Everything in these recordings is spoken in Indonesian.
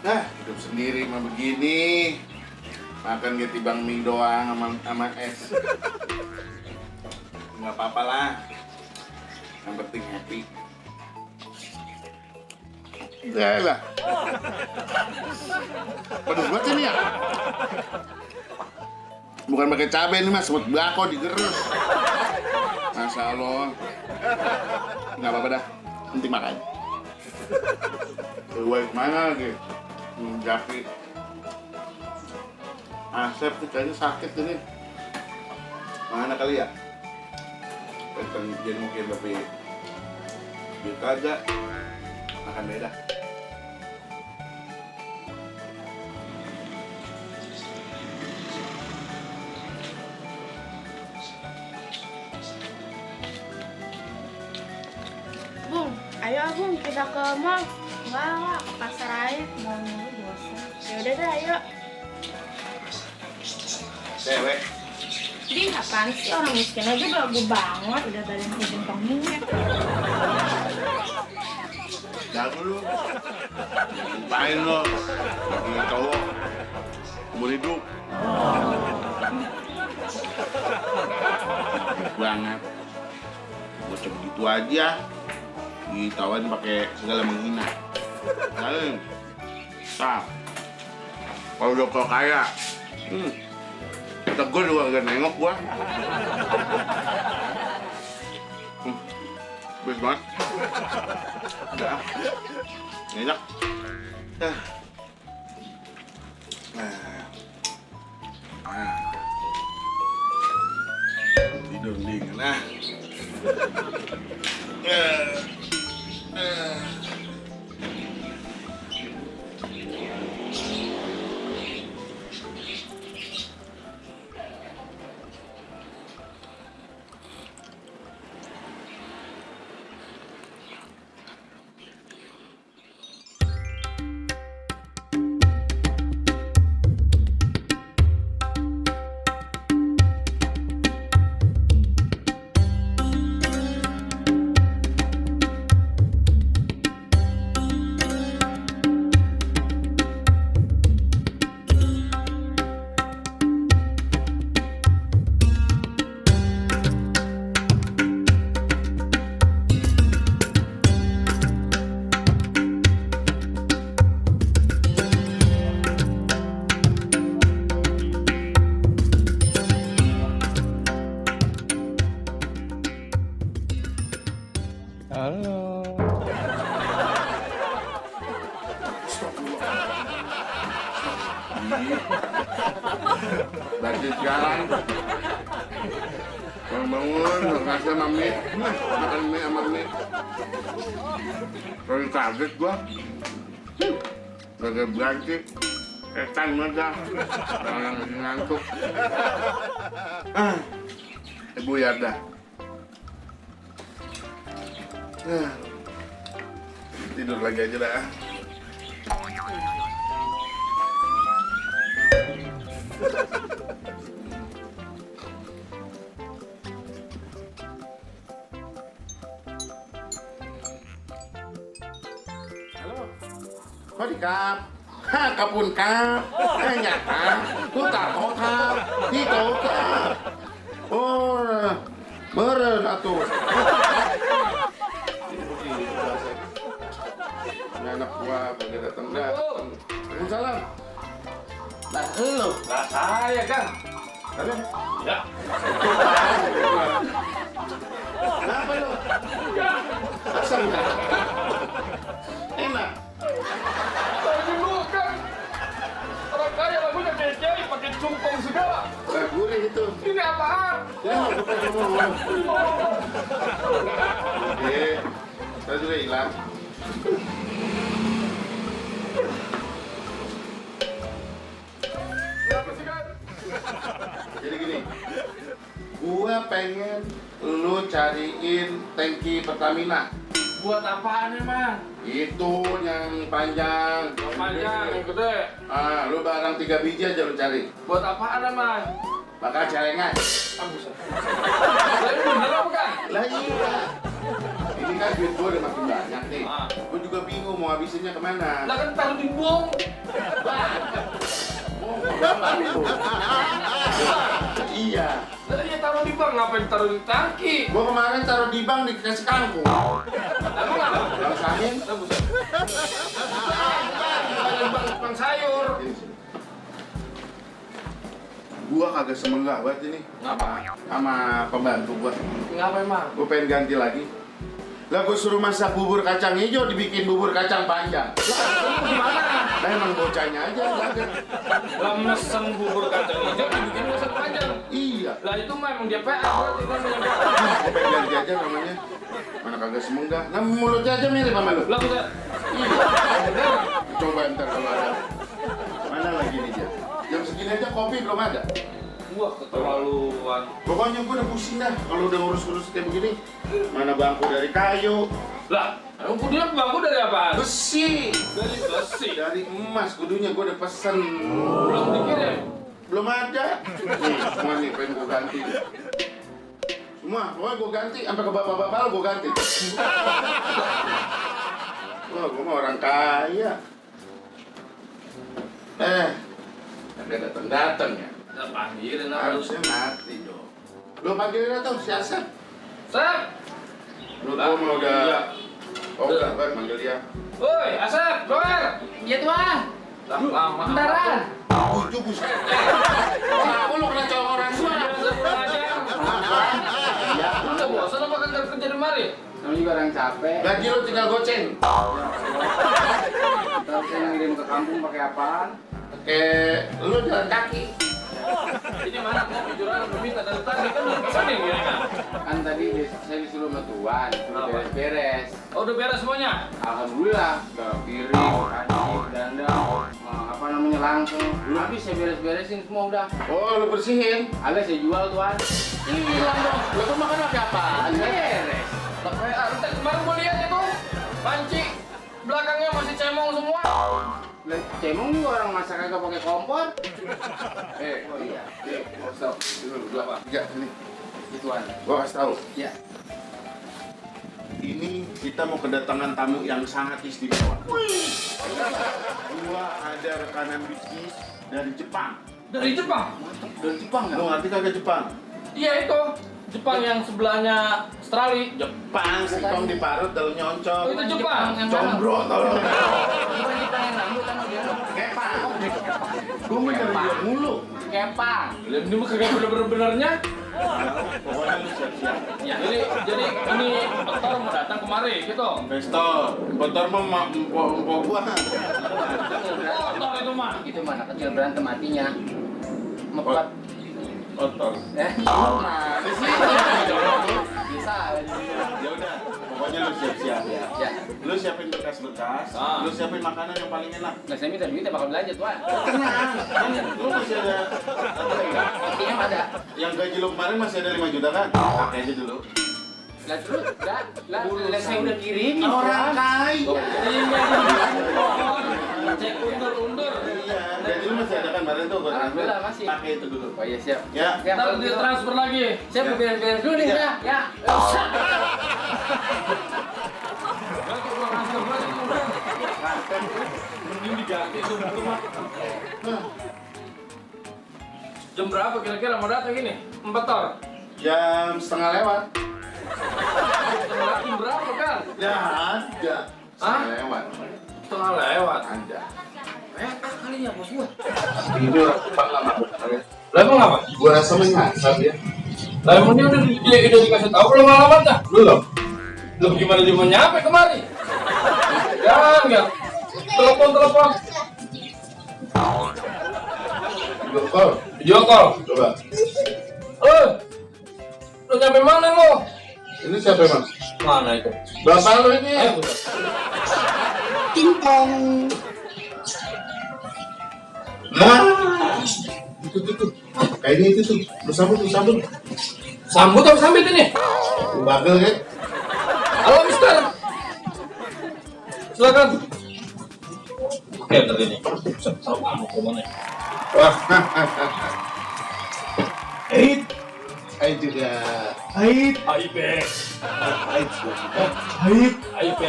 Nah, hidup sendiri mah begini. Makan gitu bang mie doang sama es. Nggak apa-apa lah. Yang penting happy. Ya lah. Pedes banget ini ya. Bukan pakai cabai ini mas, semut belako digerus. Masya Allah. Nggak apa-apa dah. Penting makan. Keluar kemana lagi? Jaki. Asep tuh kayaknya sakit ini. Mana kali ya? Pengen dia mungkin tapi dia kagak makan beda. Bung, ayo Bung kita ke mall. Enggak, ke pasar aja. Mau mulu bosan. Ya udah deh, ayo. Cewek. Di apaan sih orang miskin aja belagu banget. Udah badan hidung minyak. Jangan dulu. Ngapain lo? Dengan cowok. Umur hidup. Banget. Bocah begitu aja. Ditawan pakai segala menghina. Kalian. Sah. Kalau udah kau kaya. Tegur juga gak nengok gua. Bes banget. Udah. Enak. Tidur dingin nah. Halo. Berarti sekarang bangun, kasih mami, makan mie sama mie. Kalau kaget gua, gak berarti setan mah orang lagi ngantuk. Ibu Yarda. Tidur lagi aja dah. Halo, kok di kap? Kapun kap? Nyata, tuh tak kap, di kap. Oh, beren atuh. Anak gua pada datang. Waalaikumsalam. Nah, lu. Nah, saya kan. Kalian? Ya. Kenapa lu? Asam enggak? Enak. Tadi lu kan orang kaya lagunya kece pakai cungkong segala. Gurih itu. Ini apaan? Ya, bukan ngomong. Oke. Saya sudah hilang. Kenapa sih kan? Jadi gini, gua pengen lu cariin tangki Pertamina. Buat apaan emang? Itu yang panjang. Yang panjang, yang gede. Ah, lu barang 3 biji aja lu cari. Buat apaan emang? Bakal celengan. Ah, buset. Saya bener apa kan? Lah iya. Ini kan duit gue udah makin banyak nih. Ah. Gue juga bingung mau habisinnya kemana. Lah kan taruh di bong. Iya. Lah dia taruh di bank, ngapain taruh di tangki? Gue kemarin taruh di bank dikasih kangkung. Lalu apa? Bang angin. Lah buset. Bukan bang sayur. Gua kagak semenggah banget ini Ngapa? sama pembantu gua. Ngapa emang? Gua pengen ganti lagi. Lah gua suruh masak bubur kacang hijau dibikin bubur kacang panjang. Gimana? Lah emang bocahnya aja kagak. Lah mesen bubur kacang hijau dibikin masak panjang. Iya. Lah itu mah emang dia PR berarti kan namanya. Gua pengen ganti aja namanya. Mana kagak semenggah. Nah mulutnya aja mirip sama lu. Lah buset. Iya. Coba ntar kalau ada. Mana lagi nih dia? Jam segini aja kopi belum ada. Wah, keterlaluan. Pokoknya gua udah pusing dah kalau udah ngurus-ngurus kayak begini. Mana bangku dari kayu, Lah, emang kudunya bangku dari apaan? besi, Dari besi. dari emas kudunya gua udah pesen. Belum dikirim. Belum ada. Nih, semua nih pengen gua ganti. Semua, pokoknya gua ganti sampai ke bapak-bapak lo gua ganti. Wah, gua mah orang kaya. Kagak datang-datang ya. Lah panggilin harus. Harusnya mati dong. Lu panggilin atau si Asep? Sep. Lu Lah, gua mah udah. iya. Oh, enggak, Bang, manggil dia. Woi, Asep, keluar. Iya tuan. Lah lama. Bentaran. Buju buset. Aku lu kena colok orang semua. Iya. Lu udah bosan apa kan kerja di mari? Namanya juga orang capek. Gaji lu tinggal goceng. Tahu saya ngirim ke kampung pakai apaan? Kayak lu jalan kaki. Ini mana mau jualan belum minta dari tadi kan belum pesan ya kira-kira. Kan tadi saya disuruh sama Tuan, suruh Apa? beres-beres. Oh, udah beres semuanya? Alhamdulillah, udah piring, kancing, dandang, apa namanya langsung. Belum habis saya beres-beresin semua udah. Oh, lu bersihin. Alias saya jual Tuan. Hilang dong. Lu tuh makan pakai apaan? Beres. Lah kayak kemarin gua lihat itu panci belakangnya masih cemong semua. Lah, cemong juga orang masak kagak pakai kompor. Oh iya. Stop. Dulu, Apa? Ya, ini. Tuan. Gua kasih tahu. Ya. Ini kita mau kedatangan tamu yang sangat istimewa. Gua ada rekanan bisnis dari Jepang. Dari Jepang. Dari Jepang Lu ngerti kagak Jepang? Iya itu. Jepang yang sebelahnya Australia. Jepang, singkong diparut, dalamnya oncom. Oh, itu Jepang. Combro, tolong. Bukan Jepang yang rambut sama dia. Kepang. Gua mau nyari dia mulu. Kepang. Lihat ini mah kagak bener-benernya. Pokoknya lu siap-siap. Ya, jadi ini dokter mau datang kemari gitu. Investor, investor mah empok gua. Dokter itu mah. Itu mana kecil berantem matinya. Mepat. Kotor. Mana sih? Bisa. Ya udah, pokoknya lu siap-siap ya. Ya. Lu siapin bekas-bekas, Ah. lu siapin makanan yang paling enak. Nah, saya minta duitnya bakal belanja tuan. Lu masih ada apa lagi? Artinya ada. Yang gaji lu kemarin masih ada 5 juta kan? Pakai aja dulu. Lah terus, lah saya udah kirimin. Orang kaya. Ini cek undur-undur. Iya, gaji lu masih ada kan kemarin tuh gua transfer. Alhamdulillah, masih. Pakai itu dulu. Oh iya siap. Ya. Ya, Ntar dia transfer lagi. saya mau beres-beres dulu nih Ya. ya. Ya. Mending diganti tuh mah. Jam berapa kira-kira mau datang ini? 4 tor. Jam setengah lewat. Jam berapa kan? Ya ada. Setengah lewat. Setengah lewat. Ada. Kalinya bos gua. Ini orang Jepang lama. Lah emang apa? Gua rasa menyasar ya. Lah emang dia udah dikasih tahu belum alamat dah? Belum. Lu gimana dia mau nyampe kemari? Jangan ya. Telepon. Video call. Video call. Coba. Lu nyampe mana lu? Ini siapa emang? Mana itu? Bapak lu ini. Ayo putar. Nah, itu. Kayaknya itu tuh. Lu sambut. Sambut apa sambit ini? Lu bagel kan? Halo Mister. Silakan. Oke, tadi ini. Tahu kamu kemana? Wah. Saya juga. Ait. AIP. Ait. Ait. AIP.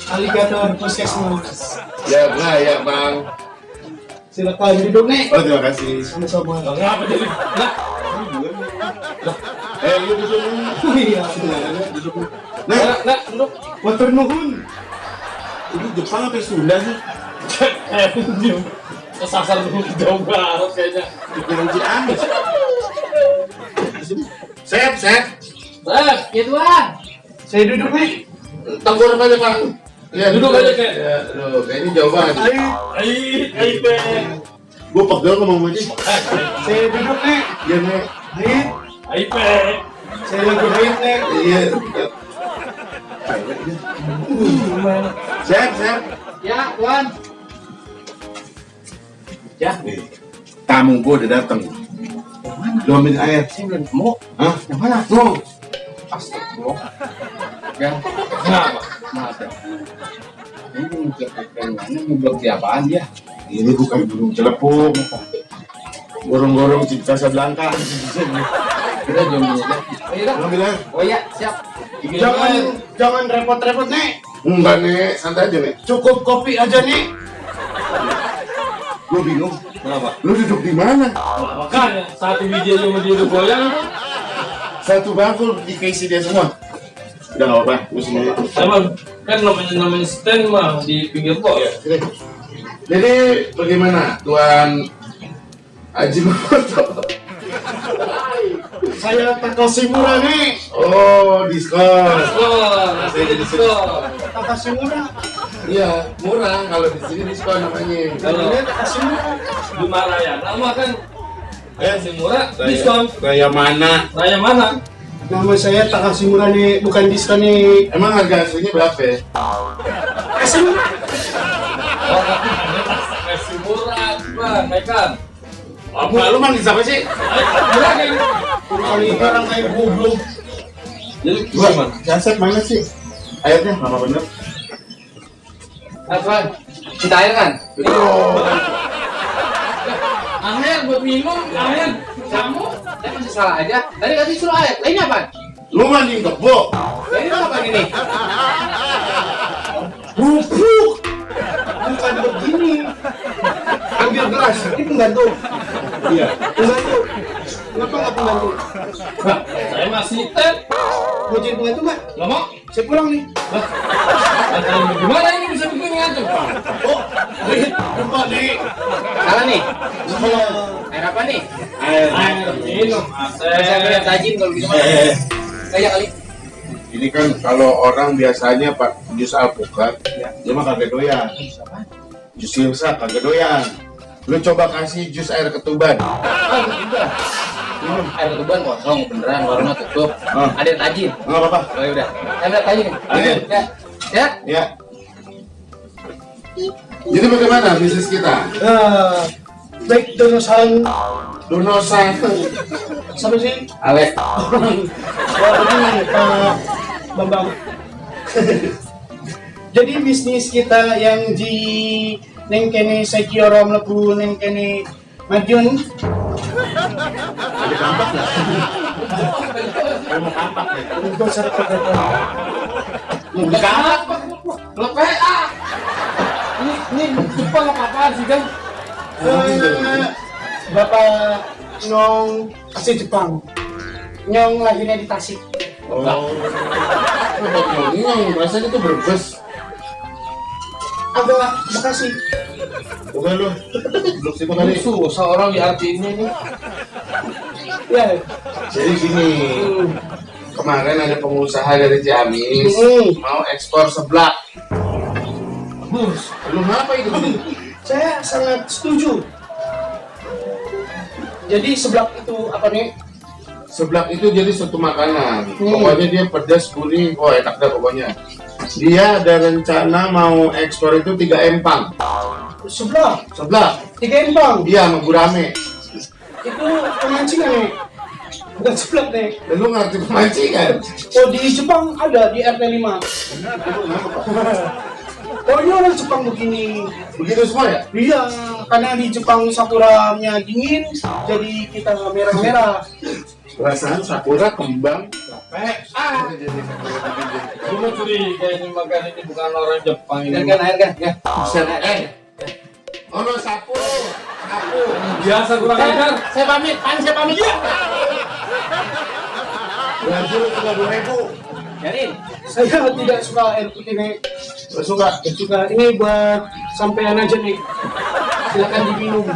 Alligator puskesmas. Ya bang, ya bang. Silakan duduk nih. Oh terima kasih. Sama-sama. Ngapa jadi? Lah, Yuk duduk. Iya. Duduk. nah, duduk. Motor nuhun. Ini Jepang apa Sunda sih? Diam. Kesasar dulu di Jawa Barat kayaknya. Pikiran Ciamis. Set. Ya Tuhan. Saya duduk nih. Tengkorak aja bang. Ya Duduk aja, Kek. Ya, kayaknya jauh banget. AIP. Gue pegel ngomong aja. Saya duduk nih. Iya nih. Nih. AIP. Saya lagi haid nih. Iya. Gimana? Set. Ya, Tuan. Ya. Tamu gue udah datang. Lu ambil air. Saya belum ketemu. Hah? Yang mana? Tuh. Astagfirullah. Ya. Kenapa? Maaf ya. Ini mau blok apaan dia? Ini bukan burung celepuk. Gorong-gorong Casablanca. Kita jomblo aja. Oh iya, Lu ambil air. oh iya, siap. Jangan repot-repot nih. Enggak nih, santai aja nih. Cukup kopi aja nih. Gue bingung. Kenapa? Lu duduk di mana? Makanya satu biji aja sama dia udah goyang. Satu bangku dikasih dia semua. Udah nggak apa-apa, gue sini. Emang kan namanya stand mah di pinggir kok ya. Sini. Jadi bagaimana, Tuan Haji Mamoto? Saya terkasih murah nih. Oh, diskon. Saya jadi Terkasih murah. Iya, murah kalau di sini diskon namanya. Kalau Saya terkasih murah. di Maraya nama kan si murah diskon. Raya mana? Raya mana? Nama saya Takasih Murah nih, bukan diskon nih. Emang harga aslinya berapa ya? Kasih murah. Oh, kasih murah, bang, kan? Lu manggil siapa sih? Murah kayak gitu. Kali orang kayak goblok. Jadi gimana? Jasad mana sih? Airnya lama bener. Tuan, kita air kan? Air buat minum, air kamu. Saya masih salah aja. Tadi kasih suruh air. Lainnya apa? Lu mandi kebo. Ini apa ini? Bubuk. Bukan begini. Ambil gelas. Ini penggantung. Iya. Penggantung. Kenapa nggak penggantung? Nah, saya masih tet. Mau jadi penggantung nggak? Nggak mau. Saya pulang nih. Gimana ini bisa bikin ngantuk? Oh, lupa nih. Salah nih. Iya. Air apa nih? Air minum, Saya beli yang tajin kalau gitu. Kayak kali. Ini kan kalau orang biasanya pak jus alpukat, dia mah kagak doyan. Jus sirsa kagak doyan. Lu coba kasih jus air ketuban. Juga. Air ketuban kosong beneran, warungnya tutup. Ah. Ada yang tajin. Nggak apa-apa. Oh ya udah. Saya beli tajin. Air. Ya. Ya. Ya. Jadi bagaimana bisnis kita? Baik donosan. Donosan. Siapa sih? Ale. Wah, begini Pak Bambang. Jadi bisnis kita yang di neng kene Sekioro mlebu neng kene Madiun. Ada kampak nggak? Mau kampak ya? Untuk cara perdagangan. Bukan apa? Lepeh ah. Ini Jepang apa-apaan sih kan? Bapak Nyong asli Jepang. Nyong lahirnya di Tasik. Oh. Ini rasanya itu berbes. Agak Bekasi. Bukan lu. Belum sih kali. Susah orang di arti ini nih. Ya. Jadi gini. Kemarin ada pengusaha dari Ciamis mau ekspor seblak. Belum apa itu? Saya sangat setuju. Jadi seblak itu apa nih? Seblak itu jadi suatu makanan. Pokoknya dia pedas, gurih, oh enak dah pokoknya. Dia ada rencana mau ekspor itu 3 empang. Seblak. Seblak. 3 empang. Iya, sama gurame. Itu pemancingan nih. Bukan seblak nih. Dan lu ngerti pemancingan? Oh di Jepang ada di RT 5. Oh ini orang Jepang begini. Begitu semua ya? Iya, karena di Jepang sakuranya dingin, jadi kita merah-merah. Perasaan sakura kembang. Capek. Gue mau curiga ini makan ini bukan orang Jepang ini. Air kan? Ya. Bisa. Ono sapu. Aku. Biasa kurang ajar. Saya pamit. Saya pamit. Belajar 30.000. Yarin. Saya tidak suka air putih nih. Suka. Ini buat sampean aja nih. Silakan diminum.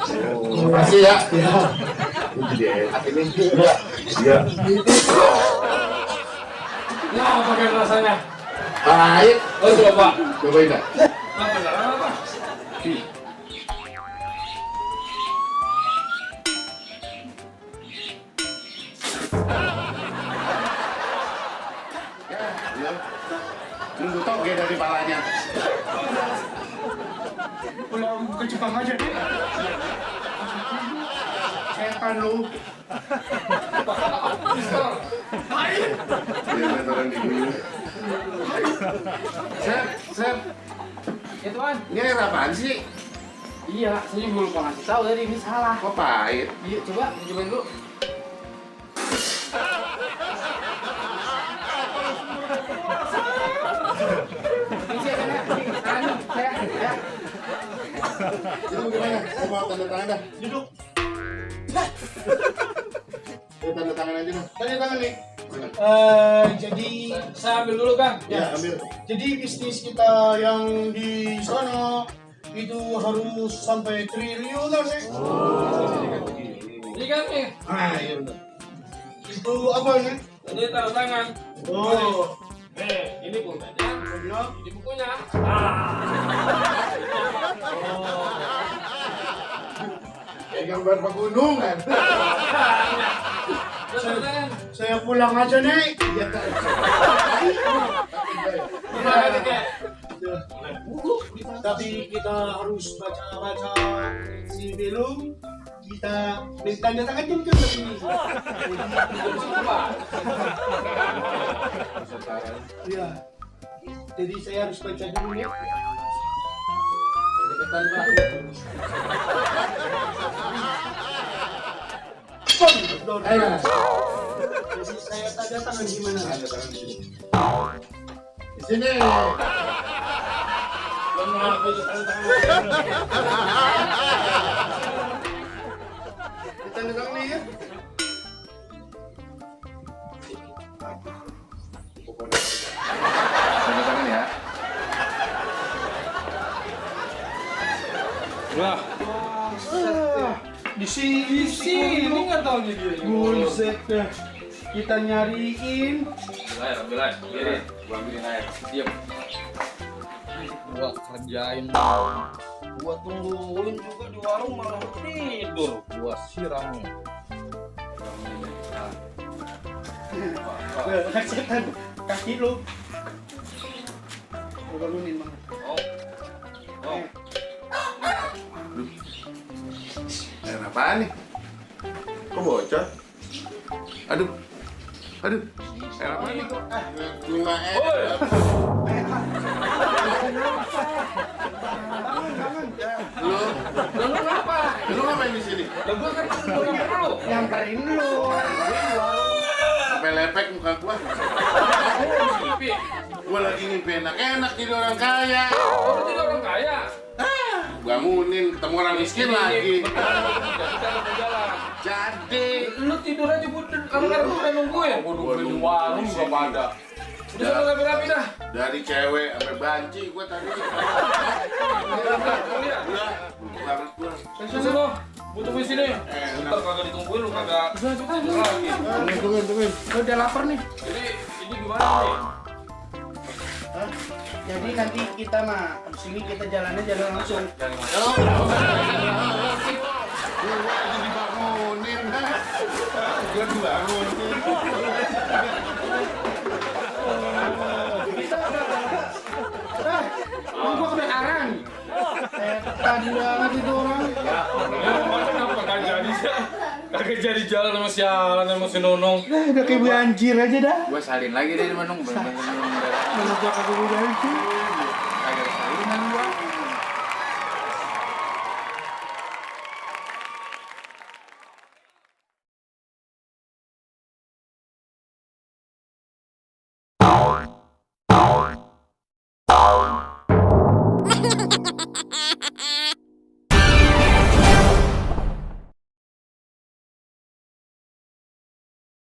Terima kasih ya. Ya. Ya, pakai rasanya. Baik. Oh, coba. Cobain dah. Apa? Nunggu toge dari palanya. Pulang ke Jepang aja deh. Setan lu. Sep. Ya Tuan. Ini air apaan sih? Iya, saya juga lupa ngasih tahu tadi ini salah. Kok pahit? Iya, cobain dulu. Itu gimana? Saya mau tanda tangan dah. Duduk. Saya tanda tangan aja dah. Tanda tangan nih. Jadi Saya ambil dulu, Kang. ya ambil. Jadi bisnis kita yang di sana itu harus sampai triliunan nih. Ini kan nih. Ah iya benar. Itu apa nih? Ini tanda tangan. Oh, Ini bunganya. punya. Ini bukunya. Kayak gambar pegunungan. Tanda tangan. Saya pulang aja nih. Iya kan. Gimana nih, Kak? Tapi kita harus baca-baca sebelum kita tanda tangan kan begini. Iya. Jadi saya harus baca dulu ya. Deketan Pak. Ayo. Jadi saya tanda tangan gimana? Tanda tangan di sini. Di sini. Tanda tangan nih ya. Tanda tangan ya. Wah. Di sini nggak tahu nih dia. buset dah. Kita nyariin. Ambil air. Biarin. Gua ambilin air. Diam. Gua kerjain. Gua tungguin juga di warung malah tidur. Gua siram. Setan kaki lu. Lu bangunin Bang. Oh. Air apaan nih? Kok bocor? Aduh. Air apaan nih? 5 Oi. Lu kenapa? Lu ngapain di sini? Lah gua kan perlu. Nyamperin lu. Sampai lepek muka gua. Pipi. Gua lagi ngimpi enak-enak jadi orang kaya. Lu jadi orang kaya. Bangunin, ketemu orang miskin lagi. Jalan. Jadi Lu tidur aja gua karena gua udah nungguin. Gua nungguin di warung gak pada. Udah sana rapi-rapi dah. dari cewek sampai banci gua tadi. Lihat. Udah, banget gua. Sana. Gua tungguin sini. Ntar kagak ditungguin lu kagak. Lagi. Tungguin. Lu udah lapar nih. Jadi ini gimana nih? Jadi nanti kita mah abis ini kita jalan langsung. Jangan Gua lagi dibangunin. Gua dibangunin. Gua udah arang. Setan banget itu orang. Kenapa kagak jadi jalan sama sialan sama si Nonong. Udah kayak banjir aja dah. Gua salin lagi deh Manung, bener-bener. Kalau gua kagak banjir.